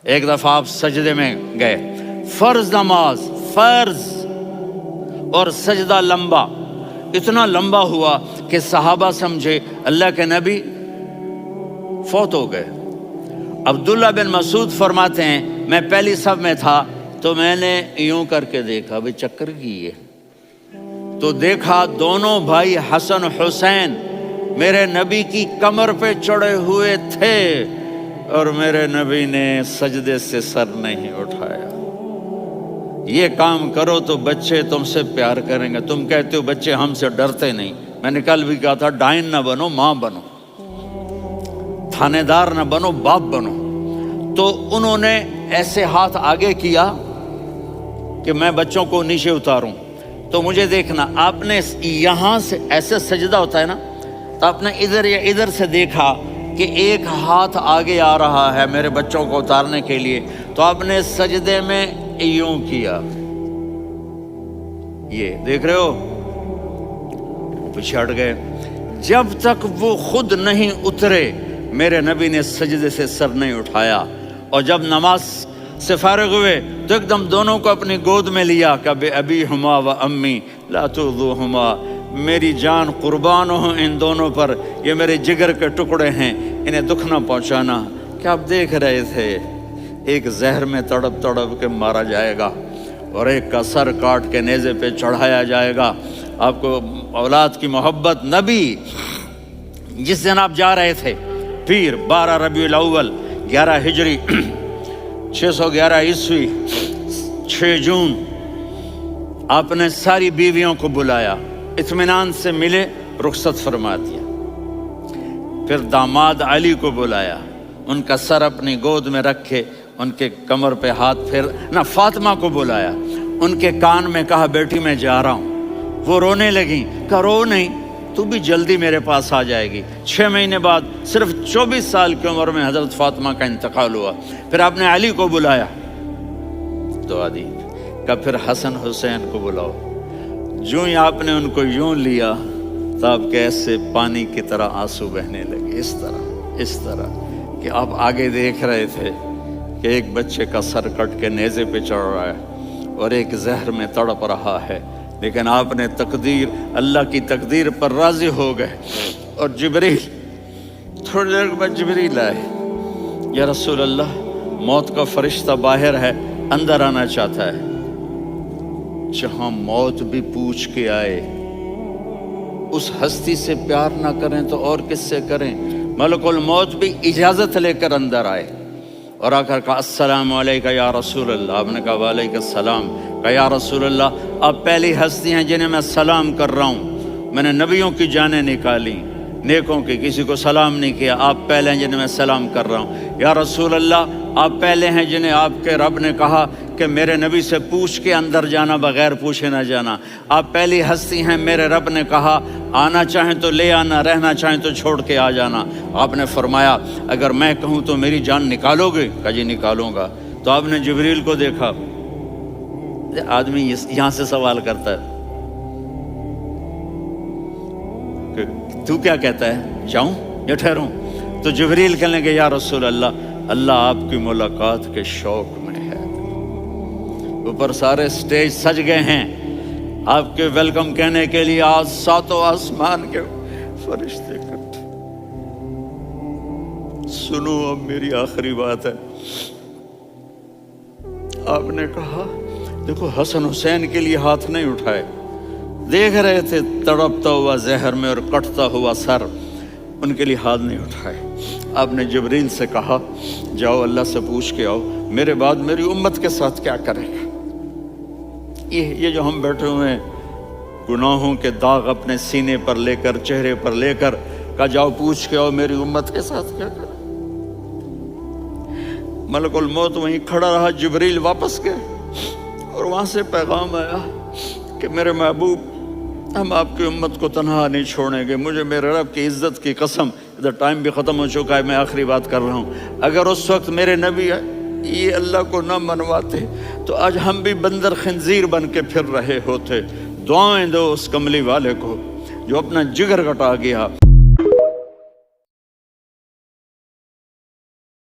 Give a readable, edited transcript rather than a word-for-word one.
ایک دفعہ آپ سجدے میں گئے، فرض نماز، فرض، اور سجدہ لمبا، اتنا لمبا ہوا کہ صحابہ سمجھے اللہ کے نبی فوت ہو گئے۔ عبداللہ بن مسعود فرماتے ہیں میں پہلی صف میں تھا تو میں نے یوں کر کے دیکھا، بھئی چکر کی ہے، تو دیکھا دونوں بھائی حسن حسین میرے نبی کی کمر پہ چڑھے ہوئے تھے اور میرے نبی نے سجدے سے سر نہیں اٹھایا۔ یہ کام کرو تو بچے تم سے پیار کریں گے۔ تم کہتے ہو بچے ہم سے ڈرتے نہیں، میں نے کل بھی کہا تھا ڈائن نہ بنو، ماں بنو، تھانے دار نہ بنو، باپ بنو۔ تو انہوں نے ایسے ہاتھ آگے کیا کہ میں بچوں کو نیچے اتاروں، تو مجھے دیکھنا، آپ نے یہاں سے ایسے سجدہ ہوتا ہے نا، تو آپ نے ادھر یا ادھر سے دیکھا کہ ایک ہاتھ آگے آ رہا ہے میرے بچوں کو اتارنے کے لیے، تو آپ نے سجدے میں یوں کیا، یہ دیکھ رہے ہو، پیچھے ہٹ گئے۔ جب تک وہ خود نہیں اترے میرے نبی نے سجدے سے سر نہیں اٹھایا، اور جب نماز سے فارغ ہوئے تو ایک دم دونوں کو اپنی گود میں لیا کہ ابی ہما و امی لا تؤذوہما، میری جان قربان ہو ان دونوں پر، یہ میرے جگر کے ٹکڑے ہیں، انہیں دکھ نہ پہنچانا۔ کیا آپ دیکھ رہے تھے ایک زہر میں تڑپ تڑپ کے مارا جائے گا اور ایک کا سر کاٹ کے نیزے پہ چڑھایا جائے گا۔ آپ کو اولاد کی محبت، نبی جس دن آپ جا رہے تھے پیر 12 ربیع الاول 11 ہجری 611 عیسوی 6 جون، آپ نے ساری بیویوں کو بلایا، اطمینان سے ملے، رخصت فرما دیا۔ پھر داماد علی کو بلایا، ان کا سر اپنی گود میں رکھے، ان کے کمر پہ ہاتھ پھیر نہ، فاطمہ کو بلایا، ان کے کان میں کہا بیٹی میں جا رہا ہوں۔ وہ رونے لگیں، کہا رو نہیں، تو بھی جلدی میرے پاس آ جائے گی۔ 6 مہینے بعد صرف 24 سال کی عمر میں حضرت فاطمہ کا انتقال ہوا۔ پھر آپ نے علی کو بلایا، دعا دی، کہا پھر حسن حسین کو بلاؤ۔ جو ہی آپ نے ان کو یوں لیا تو آپ کے ایسے پانی کی طرح آنسو بہنے لگے، اس طرح کہ آپ آگے دیکھ رہے تھے کہ ایک بچے کا سر کٹ کے نیزے پہ چڑھ رہا ہے اور ایک زہر میں تڑپ رہا ہے، لیکن آپ نے تقدیر، اللہ کی تقدیر پر راضی ہو گئے۔ اور جبریل، تھوڑی دیر بعد جبریل آئے، یا رسول اللہ موت کا فرشتہ باہر ہے، اندر آنا چاہتا ہے۔ جہاں موت بھی پوچھ کے آئے، اس ہستی سے پیار نہ کریں تو اور کس سے کریں؟ ملک الموت بھی اجازت لے کر اندر آئے اور آ کر کہا السلام علیکہ یا رسول اللہ۔ آپ نے کہا وعلیکم السلام۔ کہا یا رسول اللہ آپ پہلی ہستی ہیں جنہیں میں سلام کر رہا ہوں، میں نے نبیوں کی جانیں نکالی، نیکوں کی، کسی کو سلام نہیں کیا، آپ پہلے ہیں جنہیں میں سلام کر رہا ہوں۔ یا رسول اللہ آپ پہلے ہیں جنہیں آپ کے رب نے کہا کہ میرے نبی سے پوچھ کے اندر جانا، بغیر پوچھے نہ جانا۔ آپ پہلی ہستی ہیں، میرے رب نے کہا آنا چاہیں تو لے آنا، رہنا چاہیں تو چھوڑ کے آ جانا۔ آپ نے فرمایا اگر میں کہوں تو میری جان نکالو گے؟ کہا جی نکالوں گا۔ تو آپ نے جبریل کو دیکھا، آدمی یہاں سے سوال کرتا ہے کہ تو کیا کہتا ہے، جاؤں یا ٹھہروں؟ تو جبریل کہنے لگے یا رسول اللہ اللہ آپ کی ملاقات کے شوق میں ہے۔ اوپر سارے سٹیج سج گئے ہیں آپ کے ویلکم کہنے کے لیے، آج 7 آسمان کے فرشتے اکٹھے۔ سنو اب میری آخری بات ہے۔ آپ نے کہا دیکھو حسن حسین کے لیے ہاتھ نہیں اٹھائے، دیکھ رہے تھے تڑپتا ہوا زہر میں اور کٹتا ہوا سر، ان کے لیے ہاتھ نہیں اٹھائے۔ آپ نے جبریل سے کہا جاؤ اللہ سے پوچھ کے آؤ میرے بعد میری امت کے ساتھ کیا کرے گا۔ یہ جو ہم بیٹھے ہوئے ہیں گناہوں کے داغ اپنے سینے پر لے کر، چہرے پر لے کر، کہا جاؤ پوچھ کے آؤ میری امت کے ساتھ کیا کرے۔ ملک الموت وہیں کھڑا رہا، جبریل واپس گئے اور وہاں سے پیغام آیا کہ میرے محبوب ہم آپ کی امت کو تنہا نہیں چھوڑیں گے، مجھے میرے رب کی عزت کی قسم، ادھر ٹائم بھی ختم ہو چکا ہے، میں آخری بات کر رہا ہوں، اگر اس وقت میرے نبی یہ اللہ کو نہ منواتے تو آج ہم بھی بندر خنزیر بن کے پھر رہے ہوتے۔ دعائیں دو اس کملی والے کو جو اپنا جگر کٹا گیا۔